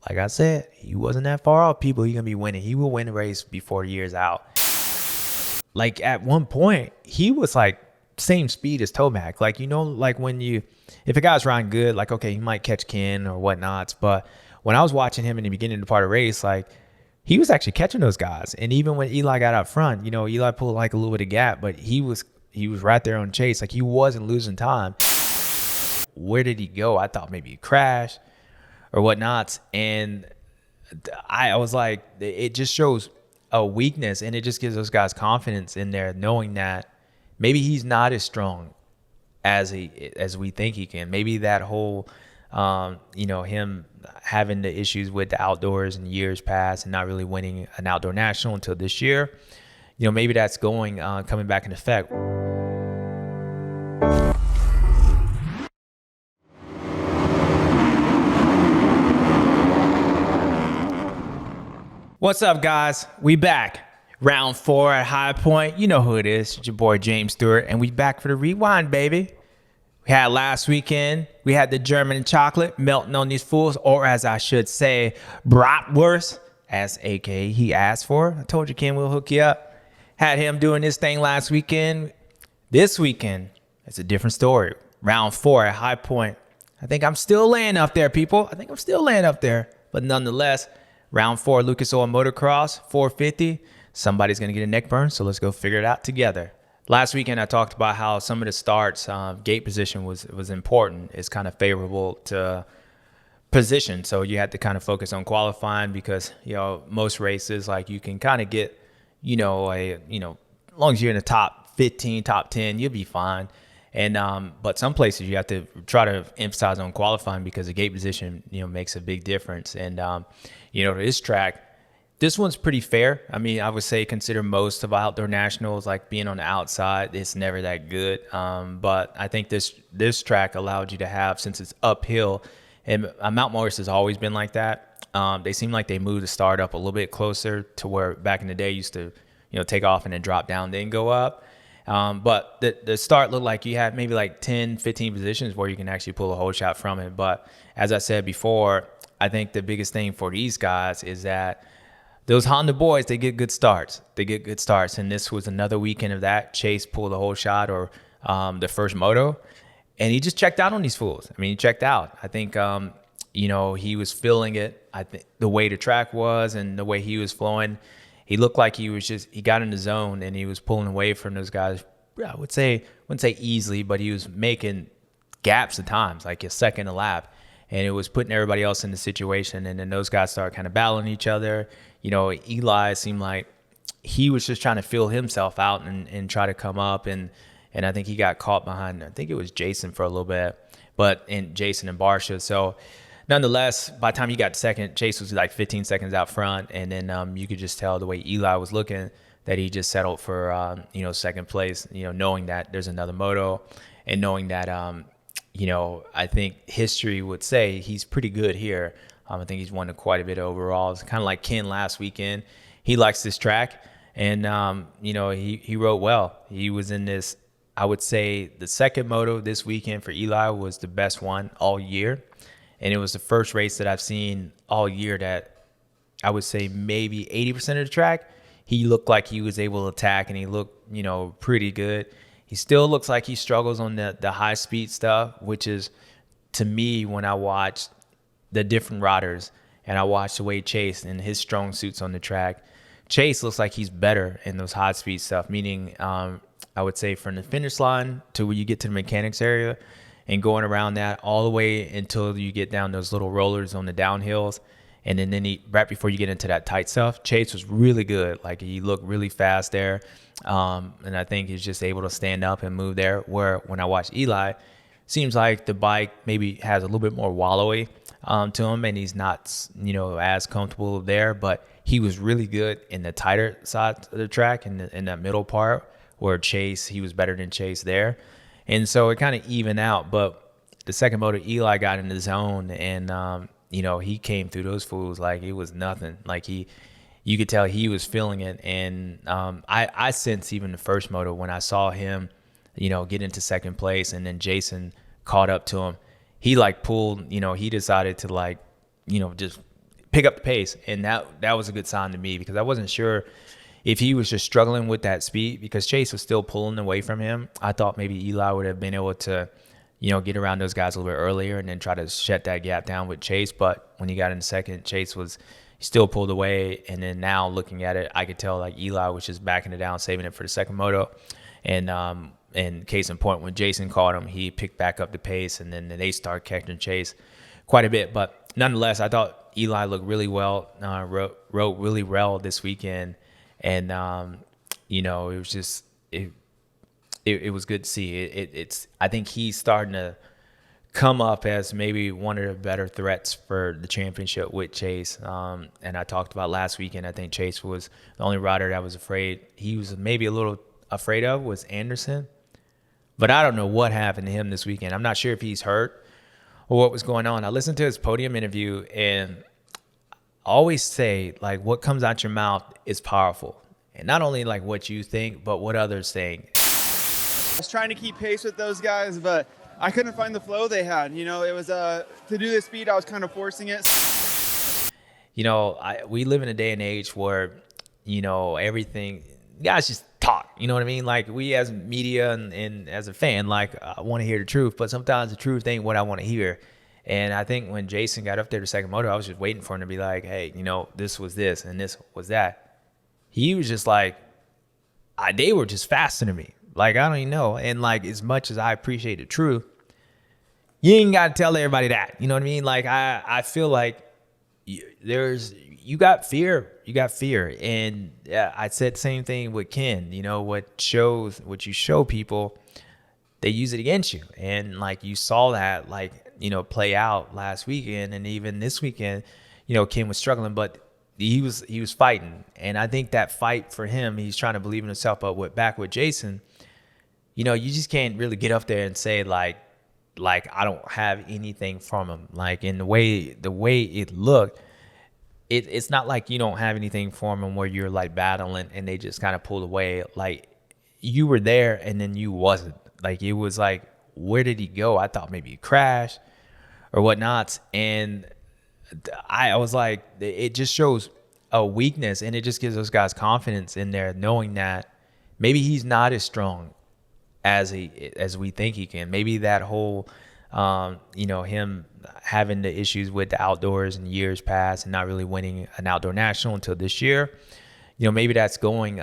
like I said, he wasn't that far off. People, he gonna be winning. He will win the race before the year's out. Like at one point, he was like same speed as Tomac. Like, like if a guy's riding good, like, okay, he might catch Ken or whatnots. But when I was watching him in the beginning of the part of the race, like he was actually catching those guys. And even when Eli got out front, Eli pulled like a little bit of gap, but he was right there on Chase. Like he wasn't losing time. Where did he go? I thought maybe he crashed or whatnots. And I was like, it just shows a weakness, and it just gives those guys confidence in there, knowing that maybe he's not as strong as we think he can. Maybe that whole, him having the issues with the outdoors in years past and not really winning an outdoor national until this year, maybe that's coming back in effect. What's up, guys? We back. Round 4 at High Point. You know who it is. It's your boy, James Stewart. And we back for the rewind, baby. We had last weekend. We had the German chocolate melting on these fools. Or as I should say, bratwurst, as AKA he asked for. I told you, Ken, we'll hook you up. Had him doing this thing last weekend. This weekend, it's a different story. Round 4 at High Point. I think I'm still laying up there, people. I think I'm still laying up there. But nonetheless, Round 4, Lucas Oil Motocross, 450. Somebody's going to get a neck burn, so let's go figure it out together. Last weekend, I talked about how some of the starts, gate position was important. It's kind of favorable to position, so you had to kind of focus on qualifying because, most races, like you can kind of get, as long as you're in the top 15, top 10, you'll be fine. And but some places you have to try to emphasize on qualifying because the gate position, makes a big difference. And this track, this one's pretty fair. I mean, I would say consider most of outdoor nationals like being on the outside. It's never that good. But I think this track allowed you to have, since it's uphill, and Mount Morris has always been like that. They seem like they moved the start up a little bit closer to where back in the day used to, take off and then drop down, then go up. But the start looked like you had maybe like 10, 15 positions where you can actually pull a whole shot from it. But as I said before, I think the biggest thing for these guys is that those Honda boys, they get good starts. And this was another weekend of that. Chase pulled a whole shot, or the first moto, and he just checked out on these fools. I mean, he checked out. I think, he was feeling it. I think the way the track was and the way he was flowing, he looked like he got in the zone and he was pulling away from those guys. I wouldn't say easily, but he was making gaps at times, like a second a lap. And it was putting everybody else in the situation. And then those guys started kind of battling each other. Eli seemed like he was just trying to feel himself out and try to come up. And I think he got caught behind, I think it was Jason for a little bit, and Jason and Barsha. So nonetheless, by the time he got second, Chase was like 15 seconds out front. And then you could just tell the way Eli was looking that he just settled for, second place, knowing that there's another moto and knowing that, I think history would say he's pretty good here. I think he's won quite a bit overall. It's kind of like Ken last weekend. He likes this track, and, he rode well. He was in this, I would say the second moto this weekend for Eli was the best one all year. And it was the first race that I've seen all year that I would say maybe 80% of the track, he looked like he was able to attack, and he looked, pretty good. He still looks like he struggles on the high speed stuff, which is, to me, when I watch the different riders and I watch the way Chase and his strong suits on the track, Chase looks like he's better in those high speed stuff, meaning I would say from the finish line to where you get to the mechanics area and going around that all the way until you get down those little rollers on the downhills. And then right before you get into that tight stuff, Chase was really good. Like, he looked really fast there. And I think he's just able to stand up and move there. Where when I watch Eli, seems like the bike maybe has a little bit more wallowy to him, and he's not, as comfortable there. But he was really good in the tighter side of the track, in that middle part where he was better than Chase there. And so it kind of evened out. But the second moto, Eli got in the zone, and he came through those fools like it was nothing. Like you could tell he was feeling it. And I sensed even the first moto when I saw him, get into second place, and then Jason caught up to him. He pulled, he decided to just pick up the pace. And that was a good sign to me because I wasn't sure if he was just struggling with that speed because Chase was still pulling away from him. I thought maybe Eli would have been able to, get around those guys a little bit earlier and then try to shut that gap down with Chase. But when he got in second, Chase was still pulled away. And then now looking at it, I could tell like Eli was just backing it down, saving it for the second moto. And case in point, when Jason caught him, he picked back up the pace, and then they started catching Chase quite a bit. But nonetheless, I thought Eli looked really well, rode really well this weekend. And, it was just it was good to see. I think he's starting to come up as maybe one of the better threats for the championship with Chase. And I talked about last weekend, I think Chase was the only rider that was afraid. He was maybe a little afraid of was Anderson. But I don't know what happened to him this weekend. I'm not sure if he's hurt or what was going on. I listened to his podium interview, and I always say, like, what comes out your mouth is powerful. And not only like what you think, but what others think. I was trying to keep pace with those guys, but I couldn't find the flow they had. It was to do the speed, I was kind of forcing it. We live in a day and age where, everything, guys just talk, you know what I mean? Like we as media and as a fan, like I want to hear the truth, but sometimes the truth ain't what I want to hear. And I think when Jason got up there to second moto, I was just waiting for him to be like, hey, this was this and this was that. He was just like, they were just faster than me. Like, I don't even know. And like, as much as I appreciate the truth, you ain't got to tell everybody that, you know what I mean? Like, I feel like you got fear. You got fear. And I said the same thing with Ken. What you show people, they use it against you. And like you saw that play out last weekend, and even this weekend, Ken was struggling, but he was fighting. And I think that fight for him, he's trying to believe in himself. But back with Jason, you just can't really get up there and say like I don't have anything from him. Like in the way it looked, it's not like you don't have anything from him where you're like battling and they just kind of pulled away. Like you were there and then you wasn't. Like it was like, where did he go? I thought maybe he crashed or whatnot. And I was like, it just shows a weakness, and it just gives those guys confidence in there, knowing that maybe he's not as strong as we think he can. Maybe that whole him having the issues with the outdoors in years past and not really winning an outdoor national until this year, maybe that's coming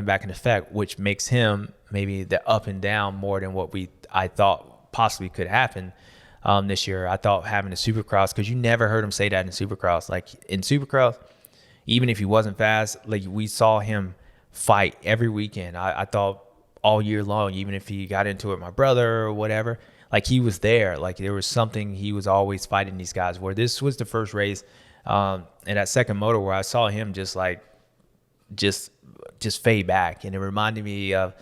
back in effect, which makes him maybe the up and down more than what I thought possibly could happen this year. I thought having a Supercross, because you never heard him say that in Supercross. Like in Supercross, even if he wasn't fast, like we saw him fight every weekend. I thought all year long, even if he got into it with my brother or whatever, like he was there. Like there was something, he was always fighting these guys. Where this was the first race in that second moto where I saw him just fade back, and it reminded me of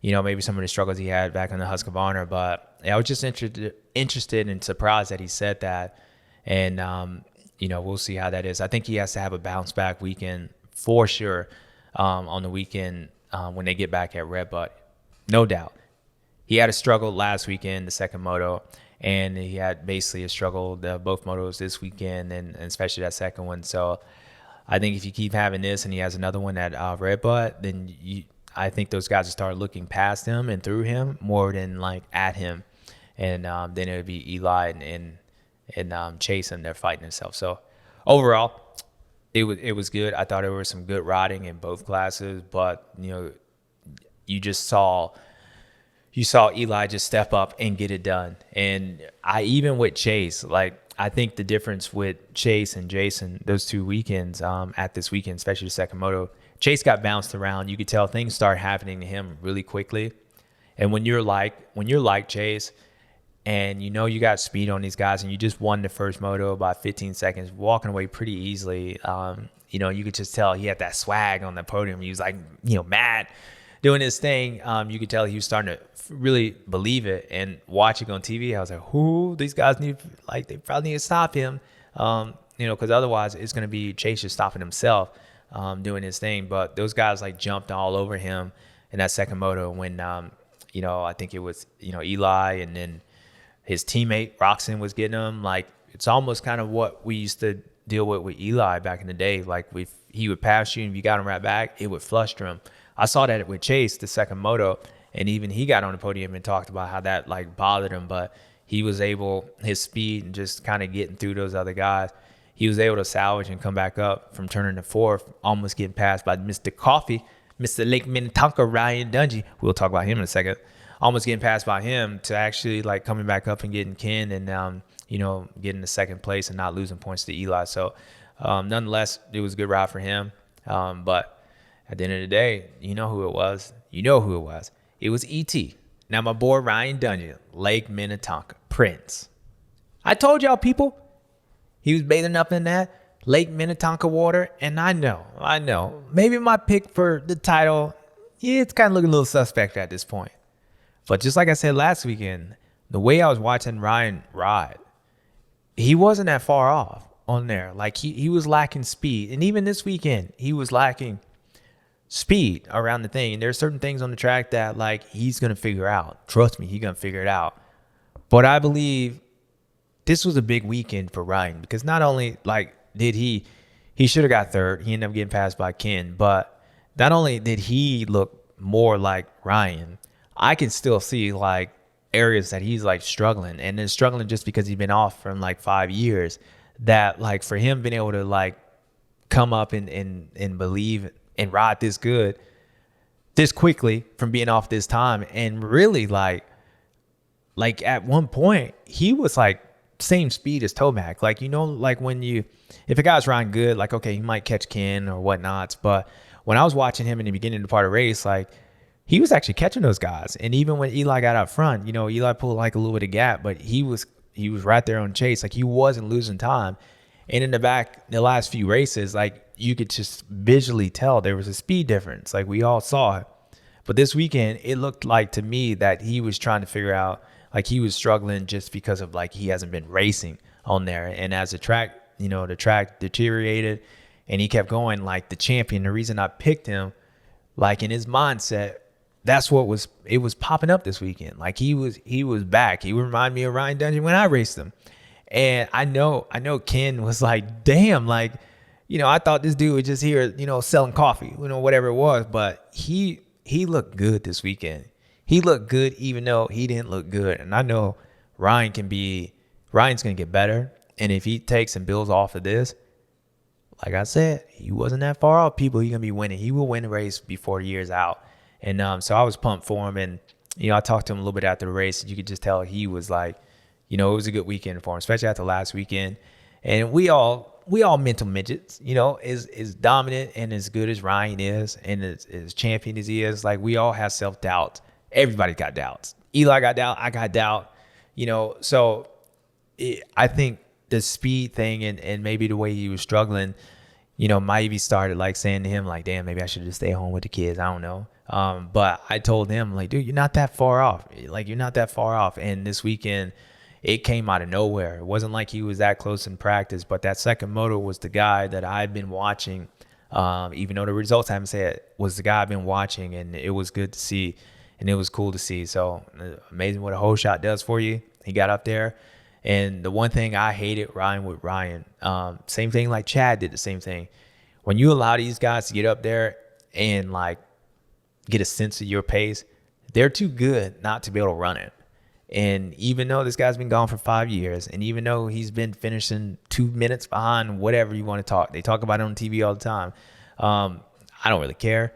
maybe some of the struggles he had back in the Husqvarna. But I was just interested and surprised that he said that, and we'll see how that is. I think he has to have a bounce back weekend for sure on the weekend when they get back at Red Butt, no doubt. He had a struggle last weekend, the second moto, and he had basically a struggle both motos this weekend, and especially that second one. So I think if you keep having this and he has another one at Red Butt, then I think those guys will start looking past him and through him more than like at him. And then it would be Eli and Chase, and they're fighting themselves. So overall, it was good. I thought there was some good riding in both classes, but you just saw Eli just step up and get it done. And even with Chase, like I think the difference with Chase and Jason, those two weekends at this weekend, especially the second moto, Chase got bounced around. You could tell things start happening to him really quickly. And when you're like Chase, and you got speed on these guys, and you just won the first moto by 15 seconds, walking away pretty easily. You could just tell he had that swag on the podium. He was like, mad, doing his thing. You could tell he was starting to really believe it. And watching on TV, I was like, these guys they probably need to stop him. Because otherwise it's going to be Chase just stopping himself, doing his thing. But those guys jumped all over him in that second moto when, I think it was, Eli, and then his teammate Roxon was getting him. Like, it's almost kind of what we used to deal with Eli back in the day. Like he would pass you and if you got him right back, it would fluster him. I saw that with Chase, the second moto, and even he got on the podium and talked about how that like bothered him, but he was able, his speed and just kind of getting through those other guys, he was able to salvage and come back up from turning to fourth, almost getting passed by Mr. Coffee, Mr. Lake Minnetonka, Ryan Dungey. We'll talk about him in a second. Almost getting passed by him to actually like coming back up and getting Ken and, getting the second place and not losing points to Eli. So nonetheless, it was a good ride for him. But at the end of the day, you know who it was. It was E.T. Now my boy Ryan Dungey, Lake Minnetonka, Prince. I told y'all people, he was bathing up in that Lake Minnetonka water. And I know, maybe my pick for the title, it's kind of looking a little suspect at this point. But just like I said last weekend, the way I was watching Ryan ride, he wasn't that far off on there. Like he was lacking speed. And even this weekend, he was lacking speed around the thing. And there's certain things on the track that like he's going to figure out. Trust me, he's going to figure it out. But I believe this was a big weekend for Ryan because not only like did he should have got third. He ended up getting passed by Ken. But not only did he look more like Ryan, I can still see like areas that he's like struggling, and then struggling just because he's been off from like 5 years, that like for him being able to like come up and believe and ride this good this quickly from being off this time. And really like at one point he was like same speed as Tomac. Like, like if a guy's riding good, like, okay, he might catch Ken or whatnot. But when I was watching him in the beginning of the part of the race, like he was actually catching those guys. And even when Eli got out front, Eli pulled like a little bit of gap, but he was right there on Chase. Like he wasn't losing time. And in the back, the last few races, like you could just visually tell there was a speed difference. Like we all saw it. But this weekend, it looked like to me that he was trying to figure out, like he was struggling just because of like he hasn't been racing on there. And as the track deteriorated and he kept going, like the champion, the reason I picked him, like in his mindset, that's what was popping up this weekend. Like he was back. He would remind me of Ryan Dungey when I raced him. And I know Ken was like, damn, like, I thought this dude was just here, selling coffee, whatever it was. But he looked good this weekend. He looked good even though he didn't look good. And I know Ryan's going to get better. And if he takes and builds off of this, like I said, he wasn't that far off, people. He's going to be winning. He will win the race before the year's out. And so I was pumped for him. And, I talked to him a little bit after the race. And you could just tell he was like, it was a good weekend for him, especially after last weekend. And we all mental midgets, as dominant and as good as Ryan is and as champion as he is, like we all have self-doubt. Everybody got doubts. Eli got doubt. I got doubt. So I think the speed thing and maybe the way he was struggling, might be started like saying to him, like, damn, maybe I should just stay home with the kids. I don't know. But I told him, like, dude, you're not that far off. Like, you're not that far off. And this weekend, it came out of nowhere. It wasn't like he was that close in practice, but that second moto was the guy that I've been watching, even though the results haven't said it, was the guy I've been watching, and it was good to see. And it was cool to see. So amazing what a whole shot does for you. He got up there. And the one thing I hated with Ryan, same thing like Chad did the same thing. When you allow these guys to get up there and like get a sense of your pace, they're too good not to be able to run it. And even though this guy's been gone for 5 years, and even though he's been finishing 2 minutes behind whatever you want to talk, they talk about it on TV all the time. I don't really care.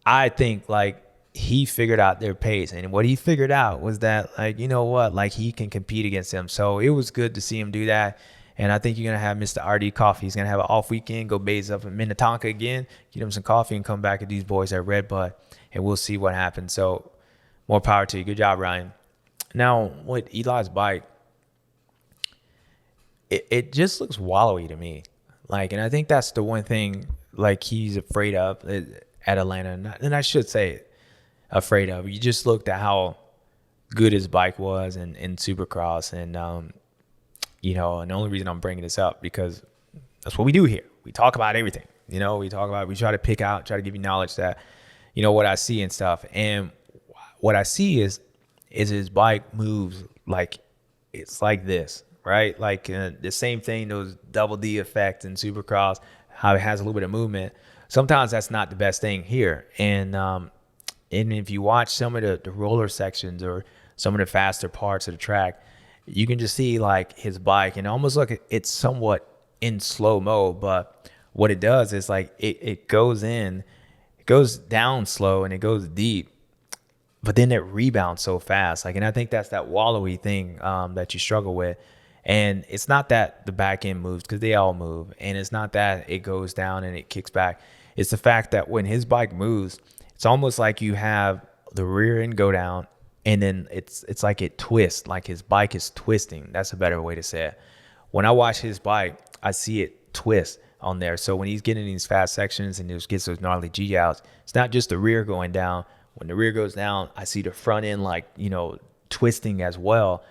I think like he figured out their pace, and what he figured out was that, like, like he can compete against them. So it was good to see him do that. And I think you're going to have Mr. RD Coffee. He's going to have an off weekend, go base up in Minnetonka again, get him some coffee and come back at these boys at Red Bud, and we'll see what happens. So more power to you. Good job, Ryan. Now, with Eli's bike, it just looks wallowy to me. Like, and I think that's the one thing, like, he's afraid of at Atlanta. And I should say it. Afraid of. You just looked at how good his bike was in Supercross, and and the only reason I'm bringing this up because that's what we do here. We talk about everything. We try to pick out, try to give you knowledge that what I see and stuff. And what I see is his bike moves like it's like this. right? Like the same thing, those double D effect in Supercross, how it has a little bit of movement. Sometimes that's not the best thing here. And if you watch some of the roller sections or some of the faster parts of the track, you can just see like his bike and almost look, it's somewhat in slow mo, but what it does is like it goes in, it goes down slow and it goes deep, but then it rebounds so fast. Like, and I think that's that wallowy thing that you struggle with. And it's not that the back end moves, because they all move. And it's not that it goes down and it kicks back. It's the fact that when his bike moves, it's almost like you have the rear end go down, and then it's like it twists, like his bike is twisting. That's a better way to say it. When I watch his bike, I see it twist on there. So when he's getting these fast sections and he gets those gnarly G outs, it's not just the rear going down. When the rear goes down, I see the front end like, twisting as well.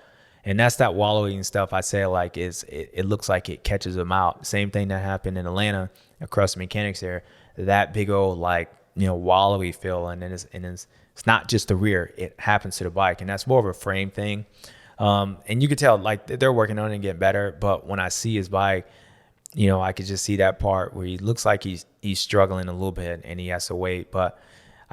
And that's that wallowing stuff I say, like, it looks like it catches them out. Same thing that happened in Atlanta across the mechanics there. That big old, like, wallowy feel. And then it's not just the rear. It happens to the bike. And that's more of a frame thing. And you can tell, like, they're working on it and getting better. But when I see his bike, I could just see that part where he looks like he's struggling a little bit and he has to wait. But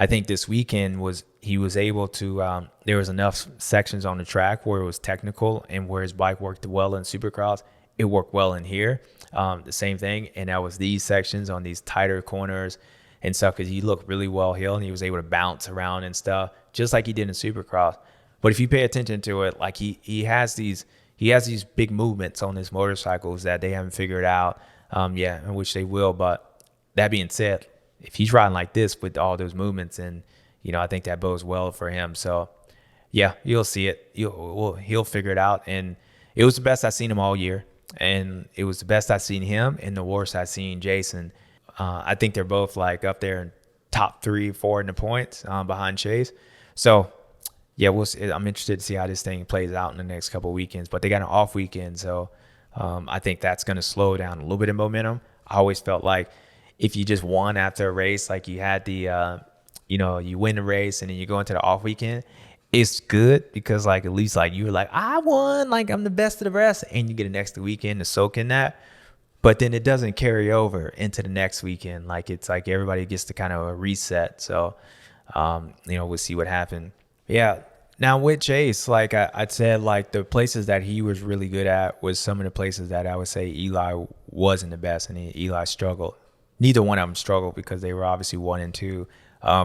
I think this weekend he was able to, there was enough sections on the track where it was technical and where his bike worked well in Supercross. It worked well in here, the same thing. And that was these sections on these tighter corners and stuff, because he looked really well heeled and he was able to bounce around and stuff just like he did in Supercross. But if you pay attention to it, like he has these big movements on his motorcycles that they haven't figured out yet, in which they will. But that being said, if he's riding like this with all those movements, and I think that bodes well for him. So yeah, you'll see it. He'll figure it out. And it was the best I've seen him all year, and it was the best I've seen him and the worst I've seen Jason. I think they're both like up there in top 3, 4 in the points behind Chase. So yeah, we'll see. I'm interested to see how this thing plays out in the next couple of weekends. But they got an off weekend, so I think that's going to slow down a little bit of momentum. I always felt like if you just won after a race, like you had the, you win the race and then you go into the off weekend, it's good because like at least like you were like, I won, like I'm the best of the rest, and you get an extra weekend to soak in that. But then it doesn't carry over into the next weekend. Like it's like everybody gets to kind of a reset. So, we'll see what happens. Yeah. Now with Chase, like I'd said, like the places that he was really good at was some of the places that I would say Eli wasn't the best, and Eli struggled. Neither one of them struggled because they were obviously 1 and 2,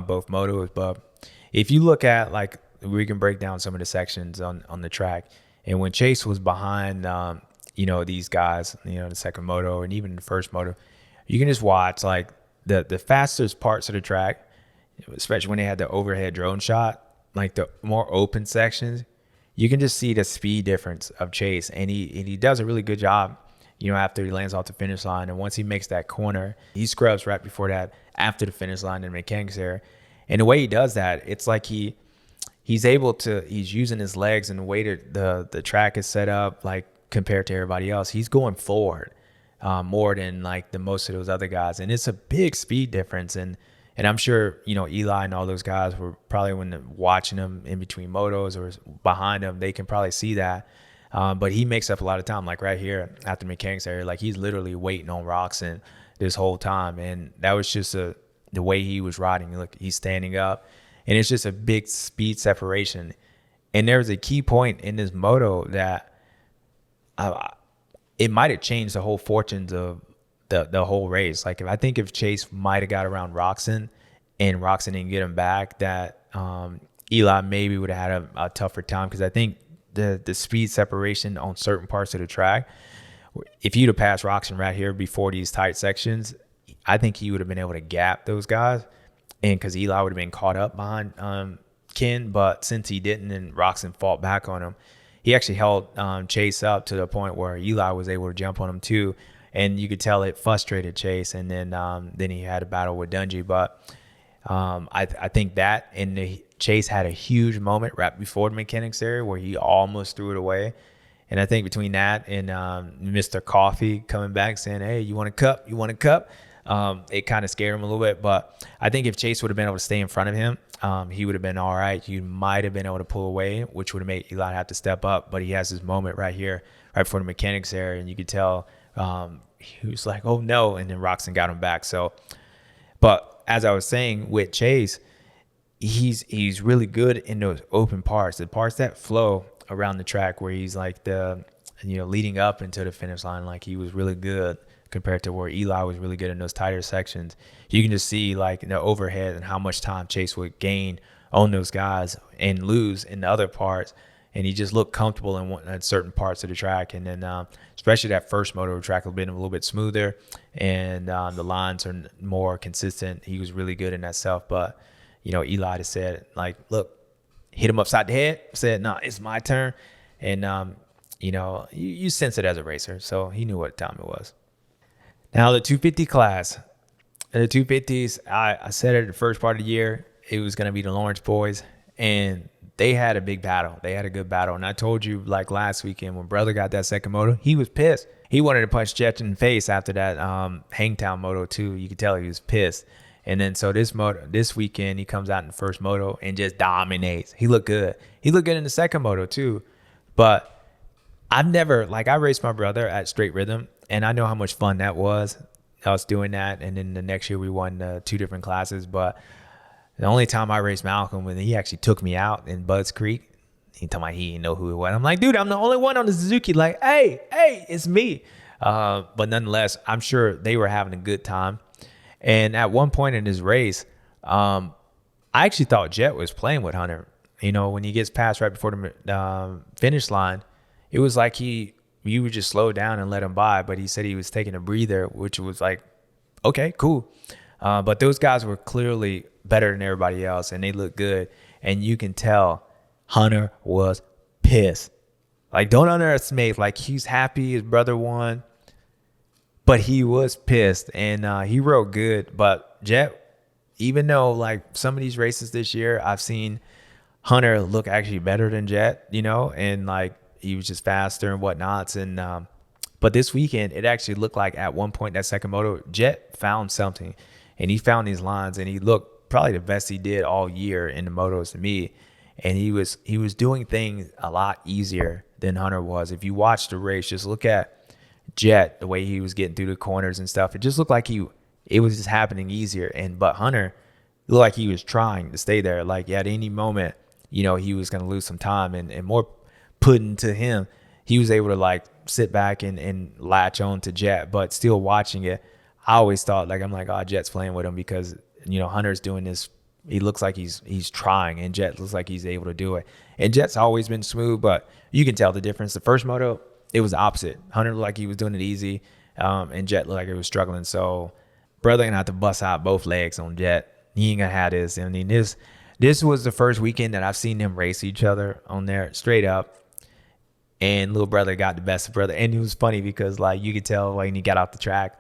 both motos. But if you look at, like, we can break down some of the sections on the track. And when Chase was behind, these guys, the second moto and even the first moto, you can just watch, like, the fastest parts of the track, especially when they had the overhead drone shot, like the more open sections, you can just see the speed difference of Chase. And he does a really good job, after he lands off the finish line. And once he makes that corner, he scrubs right before that, after the finish line in mechanics there. And the way he does that, it's like he's using his legs, and the way that the track is set up, like compared to everybody else, he's going forward more than like the most of those other guys. And it's a big speed difference. And I'm sure, Eli and all those guys were probably, when watching him in between motos or behind him, they can probably see that. But he makes up a lot of time, like right here at the mechanics area. Like he's literally waiting on Roxon this whole time. And that was just the way he was riding. Look, he's standing up, and it's just a big speed separation. And there's a key point in this moto that it might have changed the whole fortunes of the whole race. Like I think if Chase might have got around Roxon and Roxon didn't get him back, that Eli maybe would have had a tougher time, because I think the speed separation on certain parts of the track, if you'd have passed Roxon right here before these tight sections, I think he would have been able to gap those guys, and because Eli would have been caught up behind Ken. But since he didn't, and Roxon fought back on him, he actually held Chase up to the point where Eli was able to jump on him too. And you could tell it frustrated Chase. And then he had a battle with Dungey. But I think that, and Chase had a huge moment right before the mechanics area where he almost threw it away. And I think between that and Mr. Coffee coming back saying, hey, you want a cup? You want a cup? It kind of scared him a little bit. But I think if Chase would have been able to stay in front of him, he would have been all right. You might have been able to pull away, which would have made Eli have to step up. But he has this moment right here right before the mechanics there, and you could tell he was like, oh no, and then Roxon got him back. So, but as I was saying with Chase, he's really good in those open parts, the parts that flow around the track where he's like leading up into the finish line. Like he was really good compared to where Eli was really good in those tighter sections. You can just see like the overhead and how much time Chase would gain on those guys and lose in the other parts. And he just looked comfortable in certain parts of the track. And then especially that first moto track has been a little bit smoother, and the lines are more consistent. He was really good in that stuff. But, Eli just said, like, look, hit him upside the head, said, no, it's my turn. And, you sense it as a racer. So he knew what time it was. Now, the 250 class. The 250s, I said it the first part of the year, it was going to be the Lawrence boys. And they had a big battle. They had a good battle. And I told you, like last weekend, when brother got that second moto, he was pissed. He wanted to punch Jet in the face after that Hangtown moto too. You could tell he was pissed. And then so this weekend, he comes out in the first moto and just dominates. He looked good. He looked good in the second moto too. But I raced my brother at Straight Rhythm, and I know how much fun that was. I was doing that. And then the next year we won 2 different classes. But the only time I raced Malcolm, when he actually took me out in Budds Creek, he told me he didn't know who it was. I'm like, dude, I'm the only one on the Suzuki. Like, hey, it's me. But nonetheless, I'm sure they were having a good time. And at one point in his race, I actually thought Jet was playing with Hunter. When he gets past right before the finish line, it was like you would just slow down and let him by. But he said he was taking a breather, which was like, okay, cool. But those guys were clearly better than everybody else, and they looked good. And you can tell Hunter was pissed. Like, don't underestimate. Like, he's happy his brother won, but he was pissed, and he rode good. But Jet, even though like some of these races this year, I've seen Hunter look actually better than Jet, and like he was just faster and whatnots. And but this weekend, it actually looked like at one point that second moto, Jet found something, and he found these lines, and he looked probably the best he did all year in the motos to me. And he was doing things a lot easier than Hunter was. If you watch the race, just look at Jet, the way he was getting through the corners and stuff. It just looked like it was just happening easier. But Hunter looked like he was trying to stay there. Like at any moment, he was going to lose some time, and more putting to him, he was able to like sit back and latch on to Jet. But still watching it, I always thought, like, I'm like, oh, Jet's playing with him because Hunter's doing this. He looks like he's trying, and Jet looks like he's able to do it. And Jet's always been smooth, but you can tell the difference. The first moto, it was the opposite. Hunter looked like he was doing it easy, and Jet looked like he was struggling. So brother gonna have to bust out both legs on Jet. He ain't gonna have this. I mean, this was the first weekend that I've seen them race each other on there straight up. And little brother got the best of brother. And it was funny because like you could tell when he got off the track,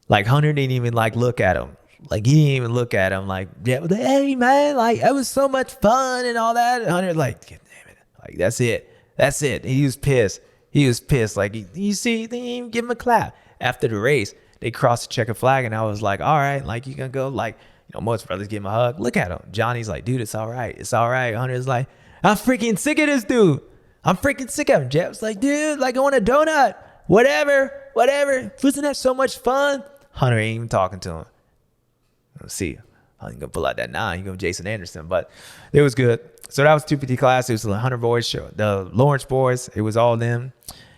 like Hunter didn't even like look at him. Like, he didn't even look at him. Like, yeah, hey, man, like, that was so much fun and all that. And Hunter, like, damn it. Like, that's it. He was pissed. Like, you see, they didn't even give him a clap. After the race, they crossed the checkered flag, and I was like, all right, like, you gonna go? Like, most brothers give him a hug. Look at him. Johnny's like, dude, it's all right. It's all right. Hunter's like, I'm freaking sick of this dude. I'm freaking sick of him. Jeff's like, dude, like, I want a donut. Whatever. Wasn't that so much fun? Hunter ain't even talking to him. Let's see. I ain't gonna pull out that 9. You go Jason Anderson, but it was good. So that was 250 class. It was the Hunter boys show, the Lawrence boys. It was all them,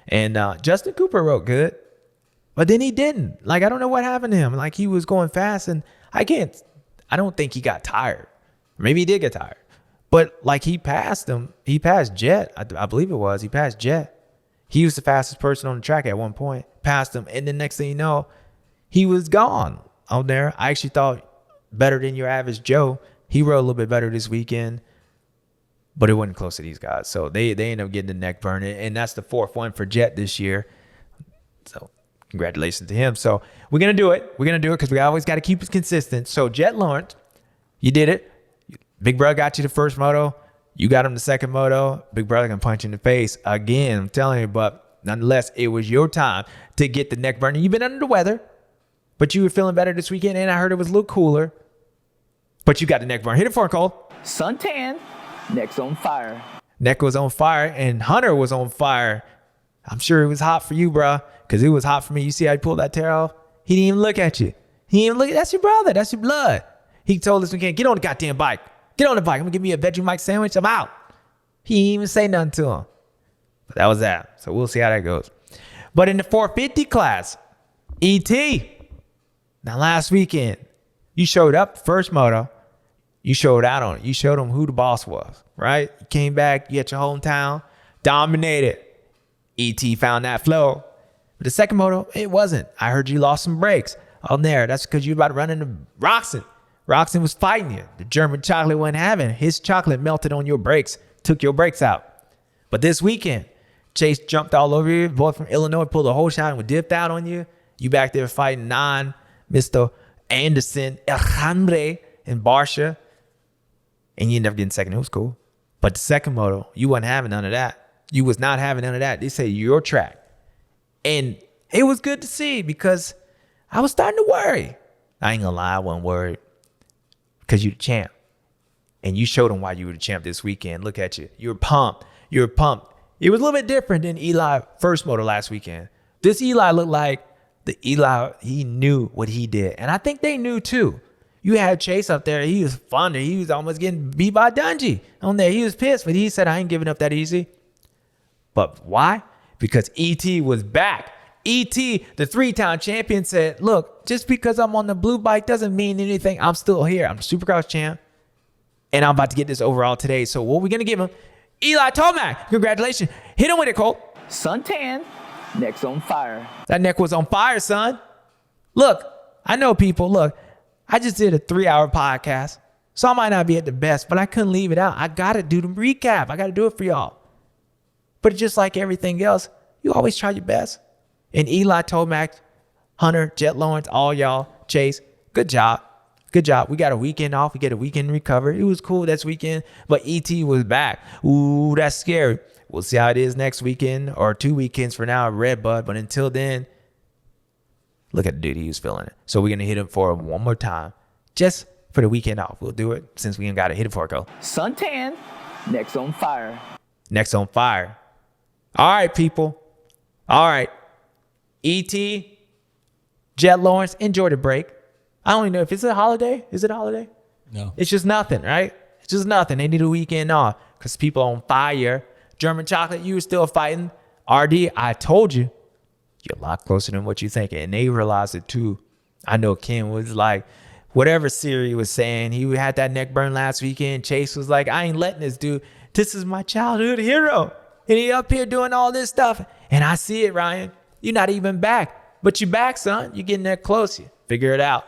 and Justin Cooper rode good, but then he didn't. Like, I don't know what happened to him. Like, he was going fast, and I don't think he got tired. Maybe he did get tired, but like he passed him. He passed Jet. I believe it was. He passed Jet. He was the fastest person on the track at one point. Passed him, and then next thing you know, he was gone out there. I actually thought better than your average Joe. He rode a little bit better this weekend, but it wasn't close to these guys. So they ended up getting the neck burning, and that's the 4th one for Jet this year. So congratulations to him. So we're going to do it. We're going to do it because we always got to keep it consistent. So Jet Lawrence, you did it. Big brother got you the first moto. You got him the second moto. Big brother can punch you in the face again. I'm telling you, but nonetheless, it was your time to get the neck burning. You've been under the weather, but you were feeling better this weekend, and I heard it was a little cooler. But you got the neck burn. Hit it for him, Cole. Suntan, neck's on fire. Neck was on fire, and Hunter was on fire. I'm sure it was hot for you, bro, because it was hot for me. You see how he pulled that tear off? He didn't even look at you. He didn't even look. That's your brother. That's your blood. He told us we can't get on the goddamn bike. Get on the bike. I'm gonna give me a Vegemite sandwich. I'm out. He didn't even say nothing to him. But that was that. So we'll see how that goes. But in the 450 class, ET. Now last weekend, you showed up first moto. You showed out on it. You showed them who the boss was, right? You came back, you at your hometown, dominated. ET found that flow. But the second moto, it wasn't. I heard you lost some brakes on there. That's because you were about to run into Roxon. Roxon was fighting you. The German chocolate wasn't having it. His chocolate melted on your brakes, took your brakes out. But this weekend, Chase jumped all over you. Boy from Illinois pulled a whole shot and dipped out on you. You back there fighting Mr. Anderson, Alejandre, and Barsha. And you ended up getting second. It was cool. But the second moto, you wasn't having none of that. You was not having none of that. They say your track. And it was good to see because I was starting to worry. I ain't gonna lie, I wasn't worried. Because you the champ. And you showed them why you were the champ this weekend. Look at you. You were pumped. You were pumped. It was a little bit different than Eli first moto last weekend. This Eli looked like the Eli, he knew what he did. And I think they knew too. You had Chase up there. He was fun. He was almost getting beat by Dungey on there. He was pissed, but he said, I ain't giving up that easy. But why? Because ET was back. ET, the 3-time champion, said, look, just because I'm on the blue bike doesn't mean anything. I'm still here. I'm Supercross champ. And I'm about to get this overall today. So what we're going to give him, Eli Tomac. Congratulations. Hit him with it, Cole. Suntan, neck's on fire. That neck was on fire, son. Look, I know people. Look, I just did a 3-hour podcast. So I might not be at the best, but I couldn't leave it out. I got to do the recap. I got to do it for y'all. But just like everything else, you always try your best. And Eli Tomac, Hunter, Jet Lawrence, all y'all, Chase, good job. Good job. We got a weekend off. We get a weekend recover. It was cool this weekend, but ET was back. Ooh, that's scary. We'll see how it is next weekend or 2 weekends for now at Redbud. But until then, look at the dude. He was feeling it. So we're going to hit him for one more time just for the weekend off. We'll do it since we ain't got to hit it for a go. Suntan, neck's on fire. Neck's on fire. All right, people. All right. ET, Jet Lawrence, enjoy the break. I don't even know if it's a holiday. Is it a holiday? No. It's just nothing, right? It's just nothing. They need a weekend off because people are on fire. German chocolate, you were still fighting. RD, I told you, you're a lot closer than what you think. And they realized it too. I know Ken was like, whatever Siri was saying, he had that neck burn last weekend. Chase was like, I ain't letting this dude. This is my childhood hero. And he up here doing all this stuff. And I see it, Ryan. You're not even back. But you're back, son. You're getting there close. You figure it out.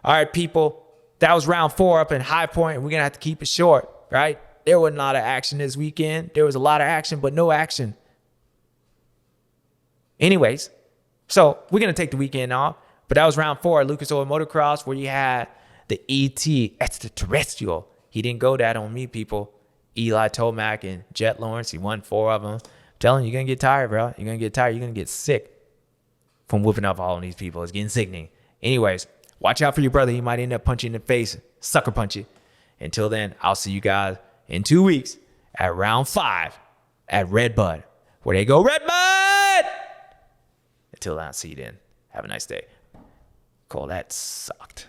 All right, people. That was round 4 up in High Point. We're going to have to keep it short, right? There wasn't a lot of action this weekend. There was a lot of action, but no action. Anyways, so we're going to take the weekend off. But that was round 4 at Lucas Oil Motocross where you had the ET extraterrestrial. He didn't go that on me, people. Eli Tomac and Jet Lawrence. He won 4 of them. I'm telling you, you're going to get tired, bro. You're going to get tired. You're going to get sick from whooping up all of these people. It's getting sickening. Anyways, watch out for your brother. He might end up punching you in the face, sucker punch you. Until then, I'll see you guys in 2 weeks at round 5 at Redbud, where they go Redbud. Until then, I'll see you then. Have a nice day. Cole, that sucked.